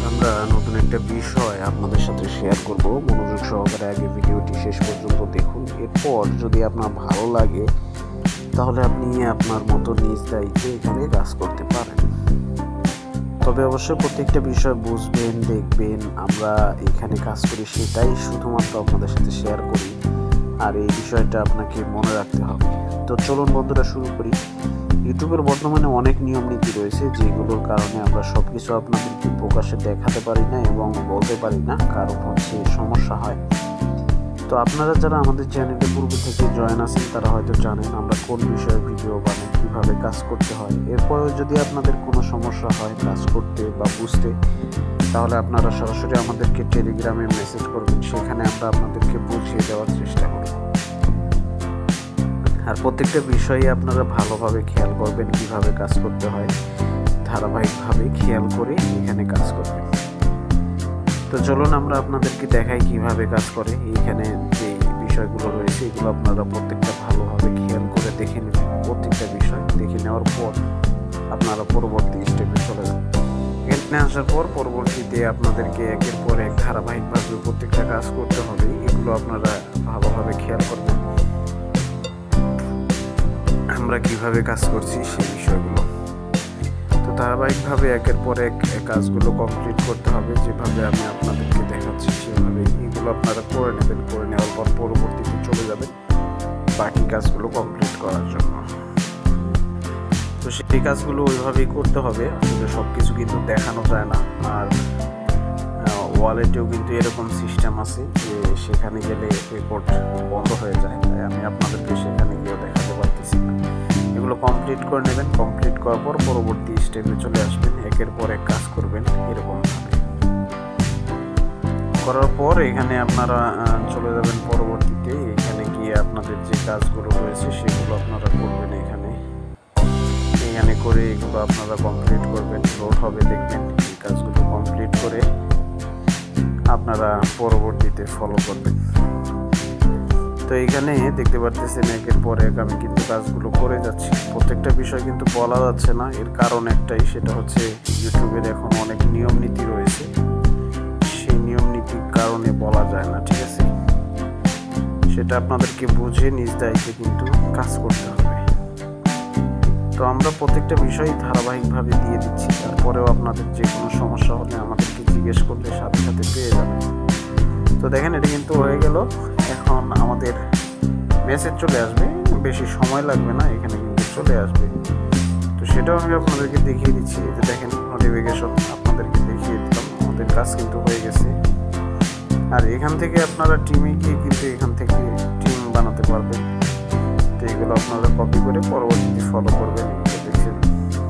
আমরা নতুন একটা বিষয় আপনাদের সাথে শেয়ার করব। মনোযোগ সহকারে আগে ভিডিওটি শেষ পর্যন্ত দেখুন। এরপর যদি আপনার ভালো লাগে তাহলে আপনি আপনার মতো নিজ দায়িত্বে এখানে কাজ করতে পারেন। তবে অবশ্যই প্রত্যেকটা বিষয় বুঝবেন, দেখবেন। আমরা এখানে কাজ করি সেটাই শুধুমাত্র আপনাদের সাথে শেয়ার করি, আর এই বিষয়টা আপনাকে মনে রাখতে হবে। তো চলুন বন্ধুরা শুরু করি। ইউটিউবের বর্তমানে অনেক নিয়ম নীতি রয়েছে যেগুলোর কারণে আমরা সব কিছু আপনাদেরকে প্রকাশ্যে দেখাতে পারি না এবং বলতে পারি না, কারণ হচ্ছে সমস্যা হয়। তো আপনারা যারা আমাদের চ্যানেলে পূর্ব থেকে জয়েন আছেন তারা হয়তো জানেন আমরা কোন বিষয়ে ভিডিও বানাই, কীভাবে কাজ করতে হয়। এরপরেও যদি আপনাদের কোনো সমস্যা হয় কাজ করতে বা বুঝতে, তাহলে আপনারা সরাসরি আমাদেরকে টেলিগ্রামে মেসেজ করবেন, সেখানে আমরা আপনাদেরকে বুঝিয়ে দেওয়ার চেষ্টা করব। আর প্রত্যেকটা বিষয়ে আপনারা ভালোভাবে খেয়াল করবেন কিভাবে কাজ করতে হয়, ধারাবাহিকভাবে খেয়াল করে এখানে কাজ করবেন। তো চলুন আমরা আপনাদেরকে দেখাই কিভাবে কাজ করে। এইখানে যে বিষয়গুলো রয়েছে এগুলো আপনারা প্রত্যেকটা ভালোভাবে খেয়াল করে দেখে নেবেন। প্রত্যেকটা বিষয় দেখে নেওয়ার পর আপনারা পরবর্তী স্টেপে চলে যান। এখানে আসার পর পরবর্তীতে আপনাদেরকে একের পর এক ধারাবাহিকভাবে প্রত্যেকটা কাজ করতে হবে। এগুলো আপনারা ভালোভাবে খেয়াল করবেন আমরা কিভাবে কাজ করছি সেই বিষয়গুলো। তো ধারাবাহিকভাবে একের পর এক কাজগুলো কমপ্লিট করতে হবে, যেভাবে আমি আপনাদেরকে দেখাচ্ছি সেভাবে এগুলো আপনারা করে নেবেন। করে নেওয়ার পর পরবর্তীতে চলে যাবেন বাকি কাজগুলো কমপ্লিট করার জন্য। তো সেই কাজগুলো ওইভাবেই করতে হবে। আসলে সব কিছু কিন্তু দেখানো যায় না। আর ওয়ালেটেও কিন্তু এরকম সিস্টেম আছে যে সেখানে গেলে রেকর্ড বন্ধ হয়ে যায়, তাই আমি আপনাদেরকে সেখানে গিয়েও দেখাতে পারতেছি না। এগুলো কমপ্লিট করে নেবেন। কমপ্লিট করার পর পরবর্তী স্টেপে চলে আসবেন, একের পর এক কাজ করবেন এরকমভাবে। করার পর এখানে আপনারা চলে যাবেন পরবর্তীতে। এখানে গিয়ে আপনাদের যে কাজগুলো রয়েছে সেগুলো আপনারা করবেন। এখানে করে এগুলো আপনারা কমপ্লিট করবেন। লোড হবে দেখবেন। এই কাজগুলো কমপ্লিট করে আপনারা পরবর্তীতে ফলো করবেন। তো এইখানে দেখতে পারতেছেন একের পর এক আমি কিন্তু কাজগুলো করে যাচ্ছি। প্রত্যেকটা বিষয় কিন্তু বলা যাচ্ছে না, এর কারণ একটাই, সেটা হচ্ছে ইউটিউবের এখন অনেক নিয়ম নীতি রয়েছে। সেই নিয়ম নীতির কারণে বলা যায় না, ঠিক আছে? সেটা আপনাদেরকে বুঝে নিজ দায়িত্বে কিন্তু কাজ করতে হবে। তো আমরা প্রত্যেকটা বিষয় ধারাবাহিকভাবে দিয়ে দিচ্ছি। তারপরেও আপনাদের যে কোনো সমস্যা হলে আমাদেরকে জিজ্ঞেস করলে সাথে সাথে পেয়ে যাবেন। তো দেখেন এটা কিন্তু হয়ে গেল। এখন আমাদের মেসেজ চলে আসবে, বেশি সময় লাগবে না, এখানে কিন্তু চলে আসবে। তো সেটাও আমি আপনাদেরকে দেখিয়ে দিচ্ছি। এই যে দেখেন নোটিফিকেশন আপনাদেরকে দেখিয়ে দিলাম, আমাদের কাজ কিন্তু হয়ে গেছে। আর এখান থেকে আপনারা টিমে গিয়ে কিন্তু এখান থেকে টিম বানাতে পারবেন। তো এগুলো আপনারা কপি করে পরবর্তীতে ফলো করবেন।